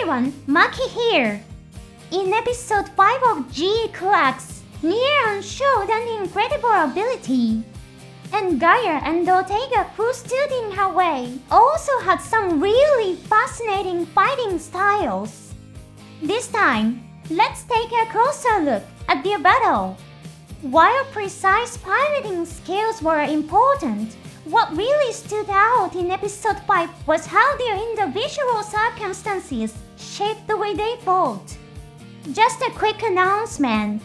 everyone, Maki here. In episode 5 of GQuuuuuuX, Nyaan showed an incredible ability. And Gaia and Ortega, who stood in her way, also had some really fascinating fighting styles. This time, let's take a closer look at their battle. While precise piloting skills were important, what really stood out in episode 5 was how their individual circumstances shaped the way they fought. Just a quick announcement.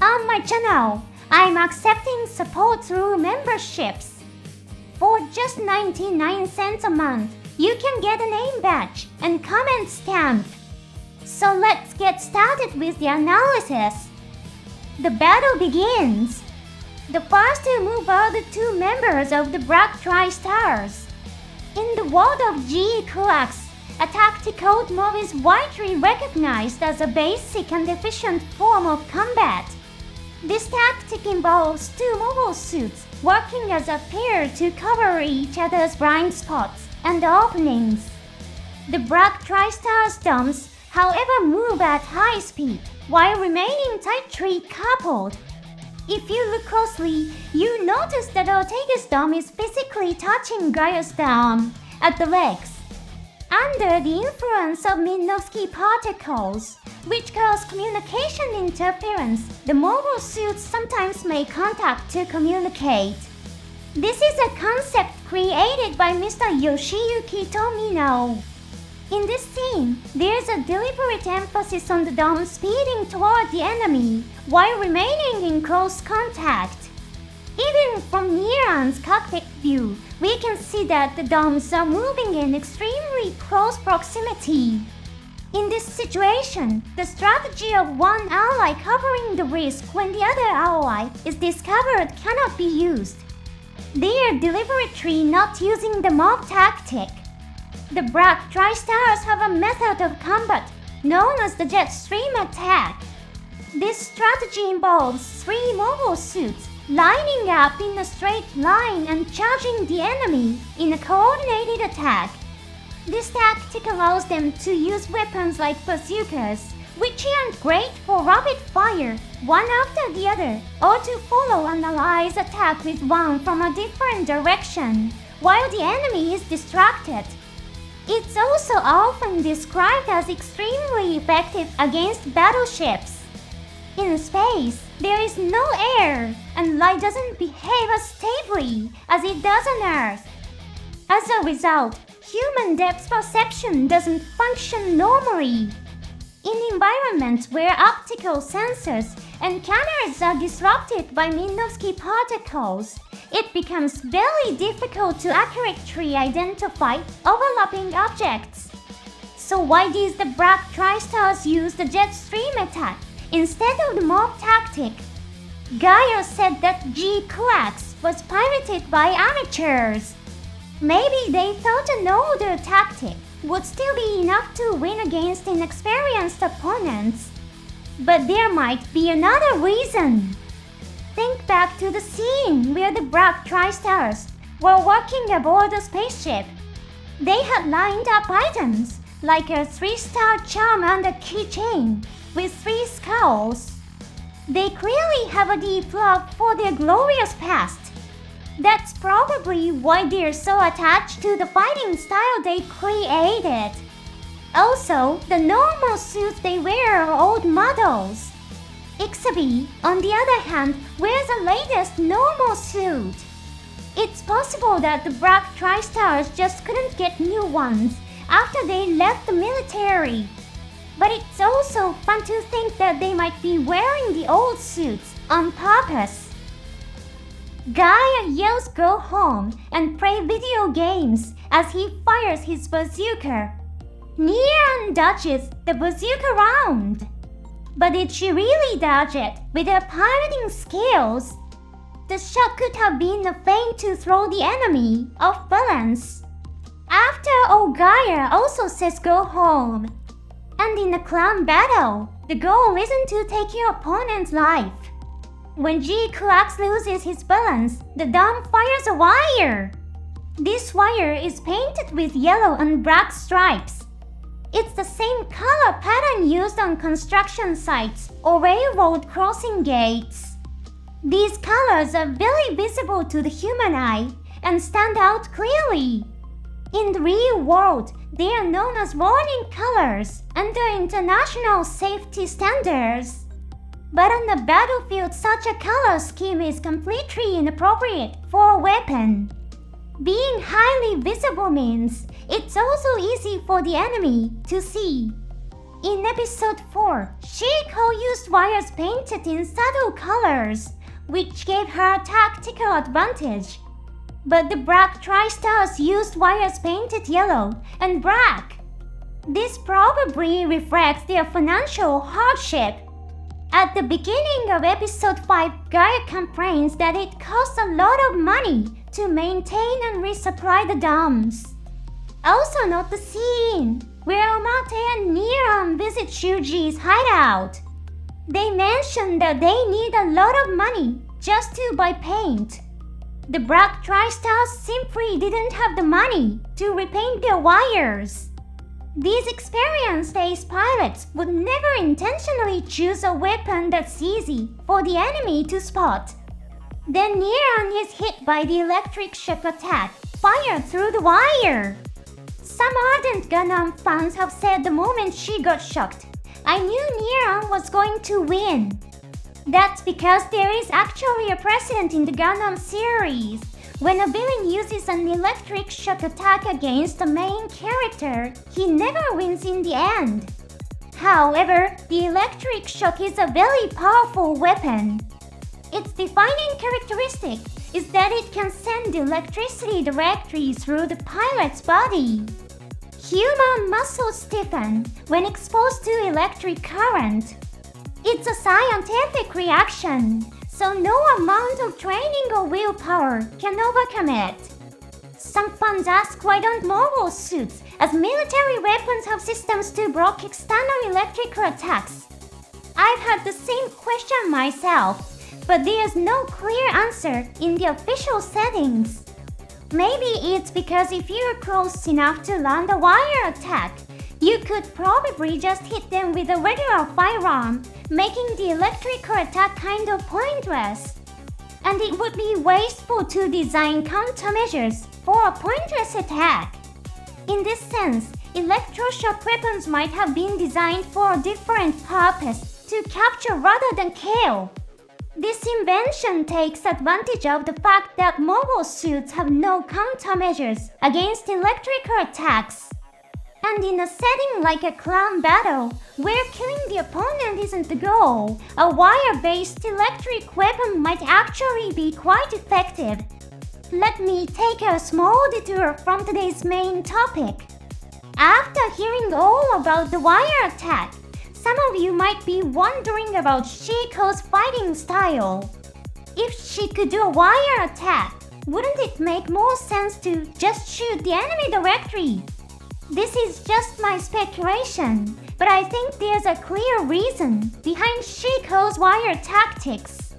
On my channel, I'm accepting support through memberships. For just 99 cents a month, you can get a name badge and comment stamp. So let's get started with the analysis. The battle begins. The first to move are the two members of the Black Tri-Stars. In the world of GQuuuuuuX, a tactical move is widely recognized as a basic and efficient form of combat. This tactic involves two mobile suits working as a pair to cover each other's blind spots and openings. The Black Tri-Stars domes, however, move at high speed while remaining tightly coupled. If you look closely, you notice that Ortega's dome is physically touching Gaia's dome at the legs. Under the influence of Minovsky particles, which cause communication interference, the mobile suits sometimes make contact to communicate. This is a concept created by Mr. Yoshiyuki Tomino. In this scene, there's a deliberate emphasis on the dome speeding toward the enemy while remaining in close contact. Even from Nyaan's cockpit view, we can see that the domes are moving in extremely close proximity. In this situation, the strategy of one ally covering the risk when the other ally is discovered cannot be used. They are deliberately not using the mob tactic. The Black Tri-Stars have a method of combat known as the jet stream attack. This strategy involves three mobile suits lining up in a straight line and charging the enemy in a coordinated attack. This tactic allows them to use weapons like bazookas, which aren't great for rapid fire, one after the other, or to follow an ally's attack with one from a different direction, while the enemy is distracted. It's also often described as extremely effective against battleships. In space, there is no air, and light doesn't behave as stably as it does on Earth. As a result, human depth perception doesn't function normally. In environments where optical sensors and cameras are disrupted by Minovsky particles, it becomes very difficult to accurately identify overlapping objects. So why did the Black Tri-Stars use the jet stream attack instead of the mob tactic? Gaia said that GQuuuuuuX was piloted by amateurs. Maybe they thought an older tactic would still be enough to win against inexperienced opponents. But there might be another reason. Think back to the scene where the Black Tri-Stars were working aboard a spaceship. They had lined up items like a 3-star charm and a keychain with 3 skulls. They clearly have a deep love for their glorious past. That's probably why they're so attached to the fighting style they created. Also, the normal suits they wear are old models. Ixabi, on the other hand, wears the latest normal suit. It's possible that the Black Tri-Stars just couldn't get new ones after they left the military. But it's also fun to think that they might be wearing the old suits on purpose. Gaia yells "Go home" and play video games as he fires his bazooka. Nyaan dodges the bazooka round. But did she really dodge it with her piloting skills? The shot could have been a feint to throw the enemy off balance. After all, Gaia also says "Go home." And in a clan battle, the goal isn't to take your opponent's life. When GQuuuuuuX loses his balance, the dome fires a wire. This wire is painted with yellow and black stripes. It's the same color pattern used on construction sites or railroad crossing gates. These colors are very visible to the human eye and stand out clearly. In the real world, they are known as warning colors under international safety standards. But on the battlefield, such a color scheme is completely inappropriate for a weapon. Being highly visible means it's also easy for the enemy to see. In episode 4, Shiko used wires painted in subtle colors, which gave her a tactical advantage. But the black Tri-Stars used wires painted yellow and black. This probably reflects their financial hardship. At the beginning of episode 5, Gaia complains that it costs a lot of money to maintain and resupply the dams. Also note the scene where Amate and Nyaan visit Shuji's hideout. They mention that they need a lot of money just to buy paint. The black Tri-Stars simply didn't have the money to repaint their wires. These experienced ace pilots would never intentionally choose a weapon that's easy for the enemy to spot. Then Nyaan is hit by the electric shock attack fired through the wire. Some ardent Gundam fans have said the moment she got shocked, I knew Nyaan was going to win. That's because there is actually a precedent in the Gundam series. When a villain uses an electric shock attack against the main character, he never wins in the end. However, the electric shock is a very powerful weapon. Its defining characteristic is that it can send electricity directly through the pilot's body. Human muscles stiffen when exposed to electric current. It's a scientific reaction, so no amount of training or willpower can overcome it. Some fans ask why don't mobile suits as military weapons have systems to block external electrical attacks. I've had the same question myself, but there's no clear answer in the official settings. Maybe it's because if you're close enough to land a wire attack, you could probably just hit them with a regular firearm, making the electrical attack kind of pointless. And it would be wasteful to design countermeasures for a pointless attack. In this sense, electroshock weapons might have been designed for a different purpose, to capture rather than kill. This invention takes advantage of the fact that mobile suits have no countermeasures against electrical attacks. And in a setting like a clan battle, where killing the opponent isn't the goal, a wire-based electric weapon might actually be quite effective. Let me take a small detour from today's main topic. After hearing all about the wire attack, some of you might be wondering about Shiko's fighting style. If she could do a wire attack, wouldn't it make more sense to just shoot the enemy directly? This is just my speculation, but I think there's a clear reason behind Shiko's wire tactics.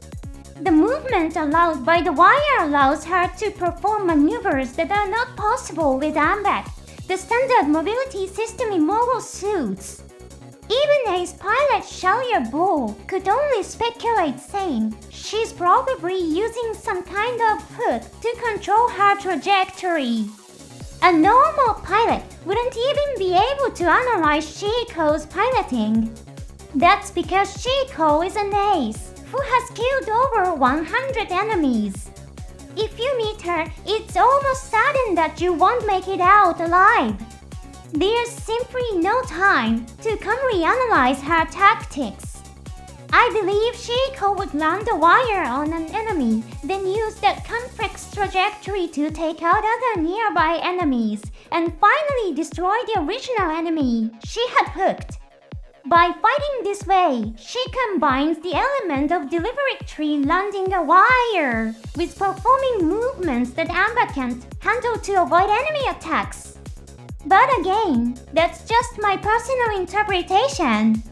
The movement allowed by the wire allows her to perform maneuvers that are not possible with AMBAC, the standard mobility system in mobile suits. Even ace pilot Shalia Bull could only speculate saying she's probably using some kind of hook to control her trajectory. A normal pilot wouldn't even be able to analyze Shiko's piloting. That's because Shiko is an ace who has killed over 100 enemies. If you meet her, it's almost certain that you won't make it out alive. There's simply no time to calmly analyze her tactics. I believe Shiko would land a wire on an enemy, then use that complex trajectory to take out other nearby enemies, and finally destroy the original enemy she had hooked. By fighting this way, she combines the element of deliberately landing a wire with performing movements that Amba can't handle to avoid enemy attacks. But again, that's just my personal interpretation.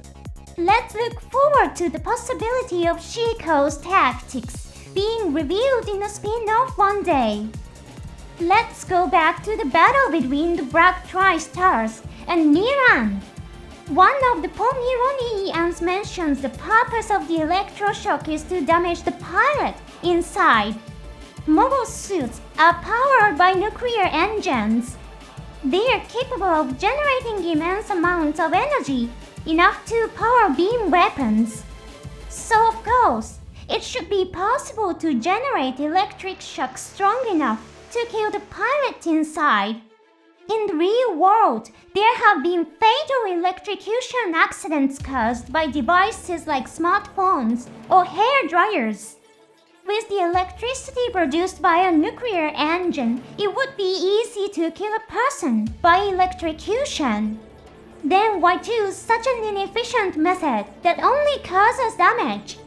Let's look forward to the possibility of Shiko's tactics being revealed in a spin-off one day. Let's go back to the battle between the Black Tri-Stars and Nyaan. One of the Nyaan mentions the purpose of the electroshock is to damage the pilot inside. Mobile suits are powered by nuclear engines. They are capable of generating immense amounts of energy, enough to power beam weapons. So of course, it should be possible to generate electric shock strong enough to kill the pilot inside. In the real world, there have been fatal electrocution accidents caused by devices like smartphones or hair dryers. With the electricity produced by a nuclear engine, it would be easy to kill a person by electrocution. Then why choose such an inefficient method that only causes damage?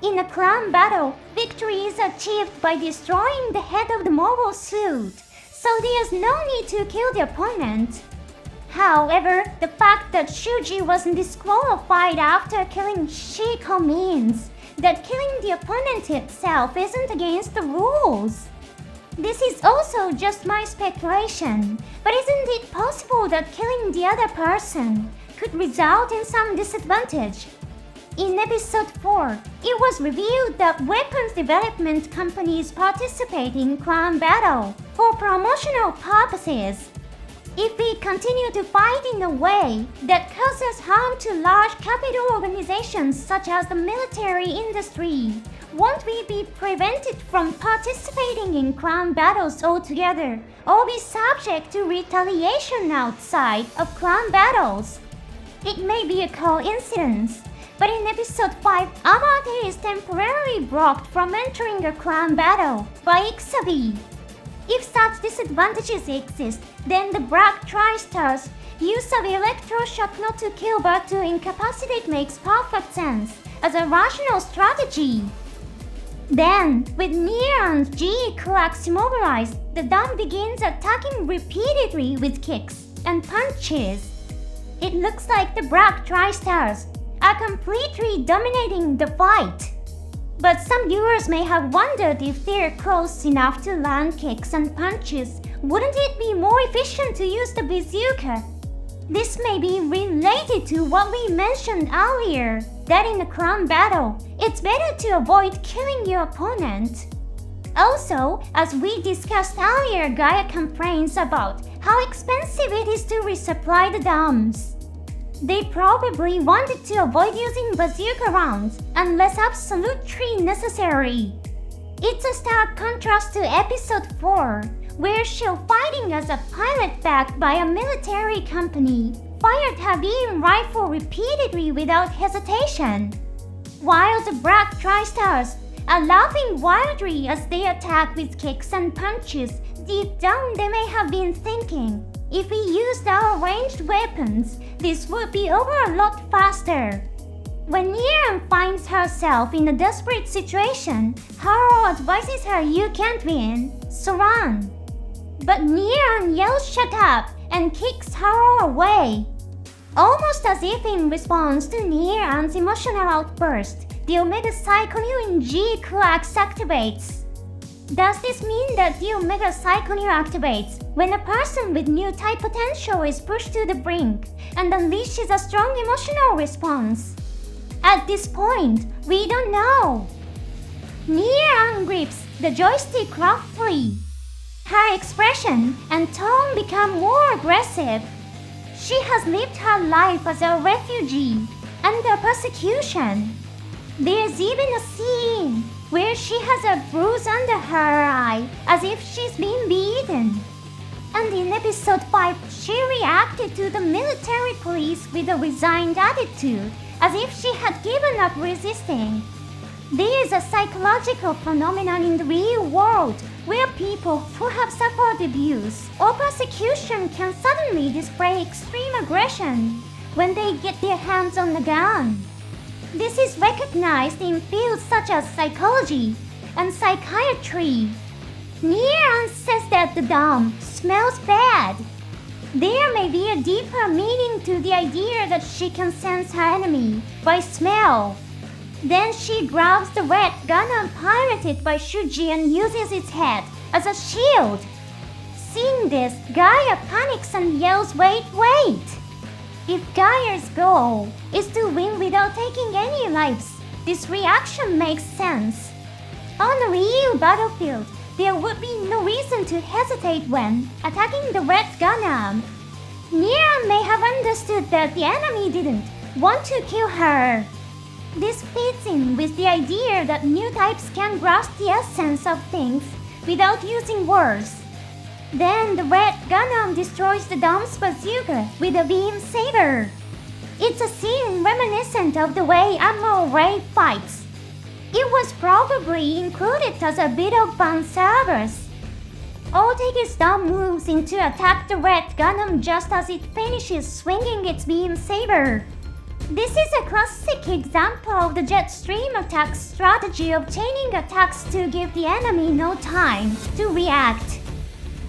In a clan battle, victory is achieved by destroying the head of the mobile suit, so there's no need to kill the opponent. However, the fact that Shuji wasn't disqualified after killing Shiko means that killing the opponent itself isn't against the rules. This is also just my speculation, but isn't it possible that killing the other person could result in some disadvantage? In episode 4, it was revealed that weapons development companies participate in clan battle for promotional purposes. If we continue to fight in a way that causes harm to large capital organizations such as the military industry, won't we be prevented from participating in clan battles altogether, or be subject to retaliation outside of clan battles? It may be a coincidence, but in episode 5, Amate is temporarily blocked from entering a clan battle by Ixabi. If such disadvantages exist, then the Black Tri-Star's use of electroshock not to kill but to incapacitate makes perfect sense as a rational strategy. Then, with Nyaan's GQuuuuuuX immobilized, the dam begins attacking repeatedly with kicks and punches. It looks like the Black Tri-Stars are completely dominating the fight. But some viewers may have wondered if they're close enough to land kicks and punches, wouldn't it be more efficient to use the bazooka? This may be related to what we mentioned earlier, that in a clan battle, it's better to avoid killing your opponent. Also, as we discussed earlier, Gaia complains about how expensive it is to resupply the dams. They probably wanted to avoid using bazooka rounds unless absolutely necessary. It's a stark contrast to episode 4, where she'll fighting as a pilot backed by a military company, fired her beam rifle repeatedly without hesitation. While the Black Tri-Stars are laughing wildly as they attack with kicks and punches, deep down they may have been thinking, if we used our ranged weapons, this would be over a lot faster. When Nyaan finds herself in a desperate situation, Haro advises her you can't win, so run. But Nyaan yells shut up and kicks Haro away. Almost as if in response to Nyaan's emotional outburst, the Omega Cycle in GQuuuuuuX activates. Does this mean that the Omega Cycle activates when a person with new type potential is pushed to the brink and unleashes a strong emotional response? At this point, we don't know. Nyaan grips the joystick roughly. Her expression and tone become more aggressive. She has lived her life as a refugee under persecution. There's even a scene where she has a bruise under her eye as if she's been beaten. And in episode 5, she reacted to the military police with a resigned attitude, as if she had given up resisting. There is a psychological phenomenon in the real world where people who have suffered abuse or persecution can suddenly display extreme aggression when they get their hands on a gun. This is recognized in fields such as psychology and psychiatry. Nyaan says that the dam smells bad. There may be a deeper meaning to the idea that she can sense her enemy by smell. Then she grabs the red gun pirated by Shuji and uses its head as a shield. Seeing this, Gaia panics and yells, "Wait, wait!" If Gaia's goal is to win without taking any lives, this reaction makes sense. On a real battlefield, there would be no reason to hesitate when attacking the red Gundam. Nyaan may have understood that the enemy didn't want to kill her. This fits in with the idea that new types can grasp the essence of things without using words. Then the red Gundam destroys the Dom's bazooka with a beam saber. It's a scene reminiscent of the way Admiral Ray fights. It was probably included as a bit of fan service. Otega's Dom moves in to attack the red Gundam just as it finishes swinging its beam saber. This is a classic example of the jet stream attack strategy of chaining attacks to give the enemy no time to react.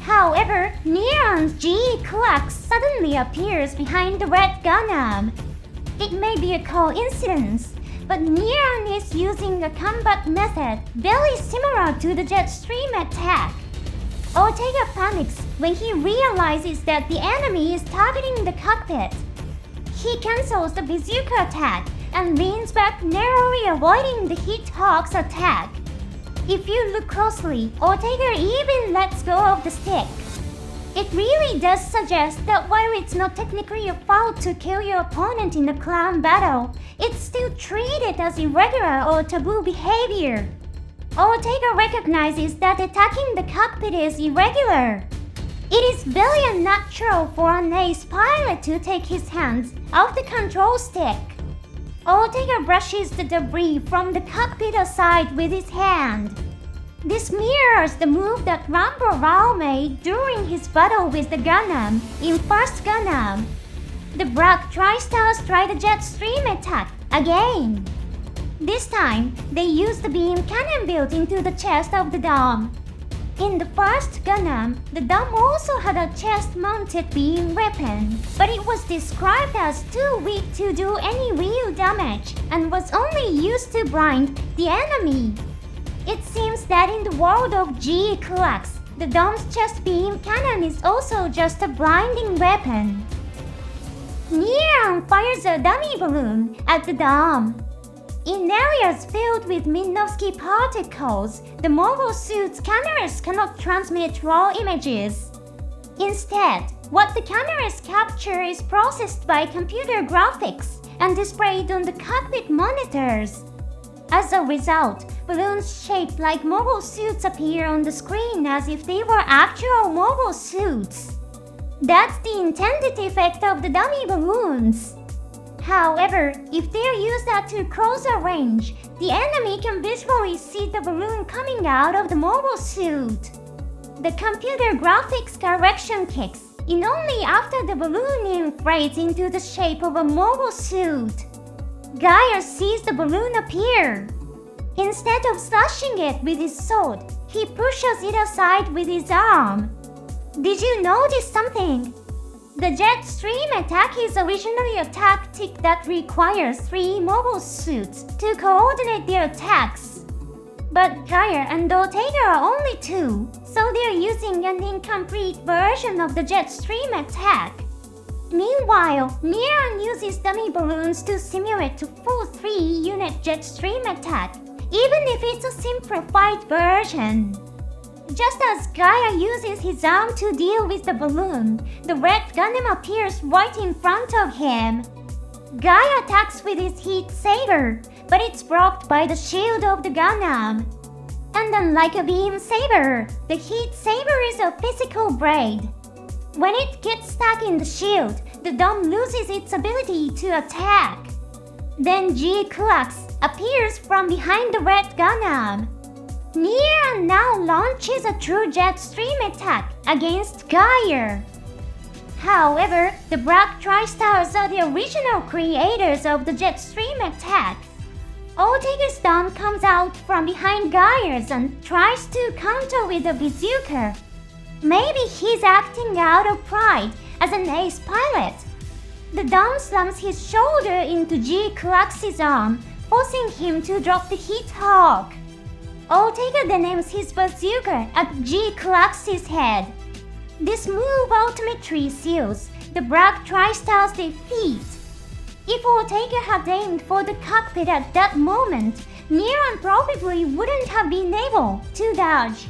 However, Nyaan's GQuuuuuuX suddenly appears behind the red Gundam. It may be a coincidence, but Nyaan is using a combat method very similar to the jet stream attack. Otega panics when he realizes that the enemy is targeting the cockpit. He cancels the bazooka attack and leans back, narrowly avoiding the Hit-Hawk's attack. If you look closely, Otega even lets go of the stick. It really does suggest that while it's not technically a foul to kill your opponent in a clan battle, it's still treated as irregular or taboo behavior. Otega recognizes that attacking the cockpit is irregular. It is very unnatural for an ace pilot to take his hands off the control stick. Otega brushes the debris from the cockpit aside with his hand. This mirrors the move that Rambo Rao made during his battle with the Gundam in First Gundam. The Black Tri-Stars try the jet stream attack again. This time, they use the beam cannon built into the chest of the Dom. In the first Gundam, the Dom also had a chest-mounted beam weapon, but it was described as too weak to do any real damage and was only used to blind the enemy. It seems that in the world of GQuuuuuuX, the Dom's chest beam cannon is also just a blinding weapon. Nyaan fires a dummy balloon at the Dom. In areas filled with Minovsky particles, the mobile suit's cameras cannot transmit raw images. Instead, what the cameras capture is processed by computer graphics and displayed on the cockpit monitors. As a result, balloons shaped like mobile suits appear on the screen as if they were actual mobile suits. That's the intended effect of the dummy balloons. However, if they're used at too close a range, the enemy can visually see the balloon coming out of the mobile suit. The computer graphics correction kicks in only after the balloon inflates into the shape of a mobile suit. Gaia sees the balloon appear. Instead of slashing it with his sword, he pushes it aside with his arm. Did you notice something? The jet stream attack is originally a tactic that requires 3 mobile suits to coordinate their attacks. But Gaia and Otega are only 2, so they're using an incomplete version of the jet stream attack. Meanwhile, Nyaan uses dummy balloons to simulate a full 3-unit jet stream attack, even if it's a simplified version. Just as Gaia uses his arm to deal with the balloon, the red Gundam appears right in front of him. Gaia attacks with his heat saber, but it's blocked by the shield of the Gundam. And unlike a beam saber, the heat saber is a physical blade. When it gets stuck in the shield, the Dom loses its ability to attack. Then GQuuuuuuX appears from behind the red Gundam. Nyaan now launches a true jet stream attack against Gaia. However, the Black Tri-Stars are the original creators of the jet stream attack. Otega's Dom comes out from behind Gaia's and tries to counter with a bazooka. Maybe he's acting out of pride as an ace pilot. The Dom slams his shoulder into GQuuuuuuX's arm, forcing him to drop the Hit-Hawk. Otega then aims his bazooka at GQuuuuuuX's head. This move ultimately seals the Black Tri-Star's defeat. If Ortega had aimed for the cockpit at that moment, Nyaan probably wouldn't have been able to dodge.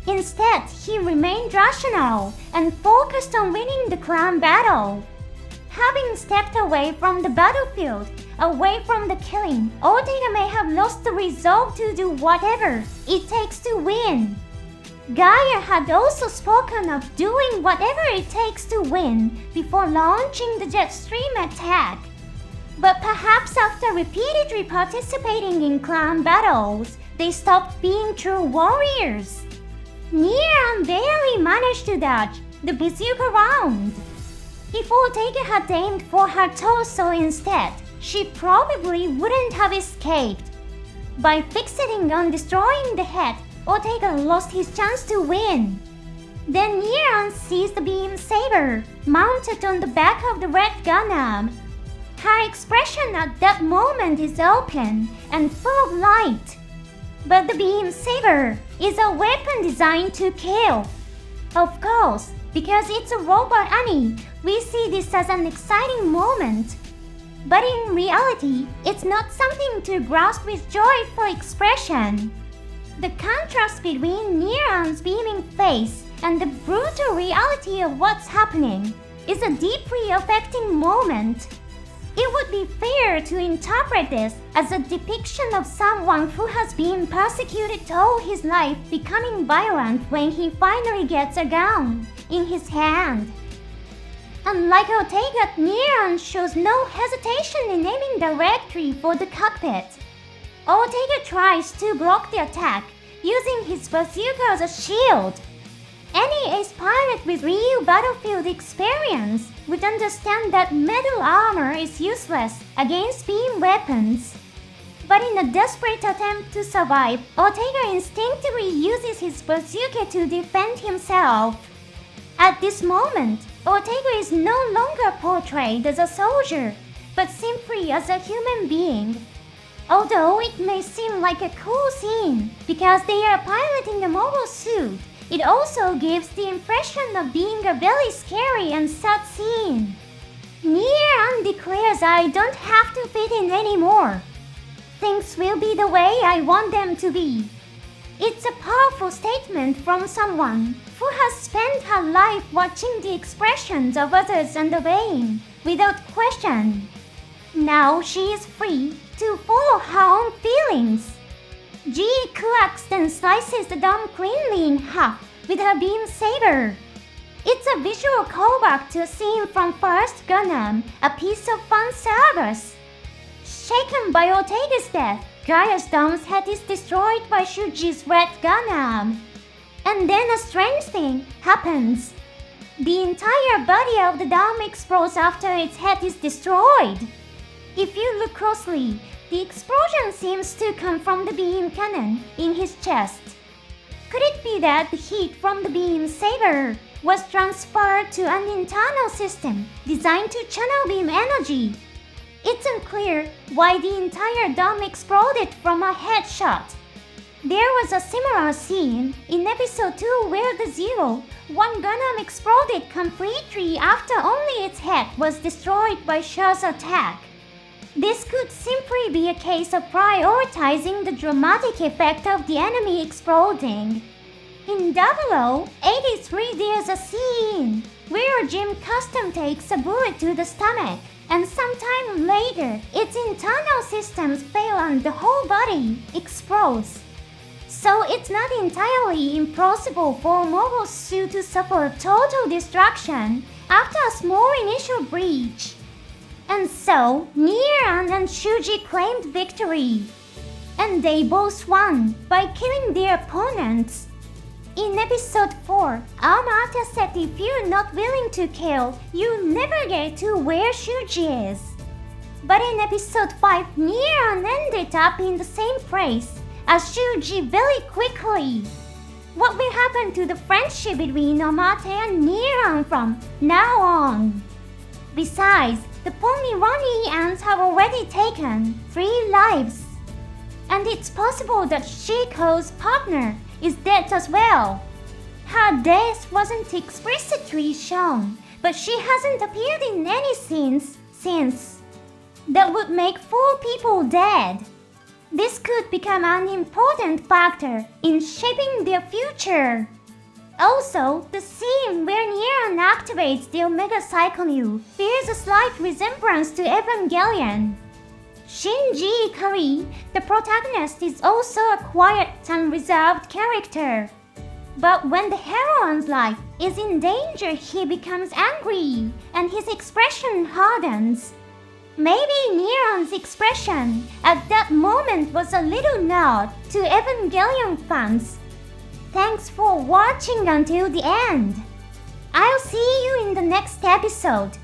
Instead, he remained rational and focused on winning the crown battle. Having stepped away from the battlefield, away from the killing, Ortega may have lost the resolve to do whatever it takes to win. Gaia had also spoken of doing whatever it takes to win before launching the jet stream attack. But perhaps after repeatedly participating in clan battles, they stopped being true warriors. Nyaan barely managed to dodge the bazooka round. If Ortega had aimed for her torso instead, she probably wouldn't have escaped. By fixating on destroying the head, Ortega lost his chance to win. Then Nyaan sees the beam saber mounted on the back of the red Gundam. Her expression at that moment is open and full of light. But the beam saber is a weapon designed to kill. Of course, because it's a robot Annie, we see this as an exciting moment. But in reality, it's not something to grasp with joyful expression. The contrast between Nyaan's beaming face and the brutal reality of what's happening is a deeply affecting moment. It would be fair to interpret this as a depiction of someone who has been persecuted all his life becoming violent when he finally gets a gun in his hand. Unlike Ortega, Nyaan shows no hesitation in aiming directly for the cockpit. Ortega tries to block the attack using his bazooka as a shield. Any ace pilot with real battlefield experience would understand that metal armor is useless against beam weapons. But in a desperate attempt to survive, Ortega instinctively uses his bazooka to defend himself. At this moment, Ortega is no longer portrayed as a soldier, but simply as a human being. Although it may seem like a cool scene because they are piloting a mobile suit, it also gives the impression of being a very scary and sad scene. Nyaan declares, "I don't have to fit in anymore. Things will be the way I want them to be." It's a powerful statement from someone who has spent her life watching the expressions of others and obeying without question. Now she is free to follow her own feelings. GQuuuuuX then slices the dome cleanly in half with her beam saber. It's a visual callback to a scene from First Gundam, a piece of fan service. Shaken by Ortega's death, Gaia's dome's head is destroyed by Shuji's red Gundam. And then a strange thing happens. The entire body of the dome explodes after its head is destroyed. If you look closely, the explosion seems to come from the beam cannon in his chest. Could it be that the heat from the beam saber was transferred to an internal system designed to channel beam energy? It's unclear why the entire dome exploded from a headshot. There was a similar scene in episode 2 where the Zero, one Gundam exploded completely after only its head was destroyed by Shah's attack. This could simply be a case of prioritizing the dramatic effect of the enemy exploding. In 0083 there's a scene where Jim Custom takes a bullet to the stomach, and sometime later its internal systems fail and the whole body explodes. So it's not entirely impossible for a mobile suit to suffer total destruction after a small initial breach. And so, Nyaan and Shuji claimed victory. And they both won by killing their opponents. In episode 4, Amata said if you're not willing to kill, you never get to where Shuji is. But in episode 5, Nyaan ended up in the same place as Shuji very quickly. What will happen to the friendship between Amata and Nyaan from now on? Besides, the Pomeranian ants have already taken 3 lives. And it's possible that Shiko's partner is dead as well. Her death wasn't explicitly shown, but she hasn't appeared in any scenes since. That would make 4 people dead. This could become an important factor in shaping their future. Also, the scene where Nyaan activates the Omega Psychoneu bears a slight resemblance to Evangelion. Shinji Ikari, the protagonist, is also a quiet and reserved character. But when the heroine's life is in danger, he becomes angry and his expression hardens. Maybe Nyaan's expression at that moment was a little nod to Evangelion fans. Thanks for watching until the end. I'll see you in the next episode.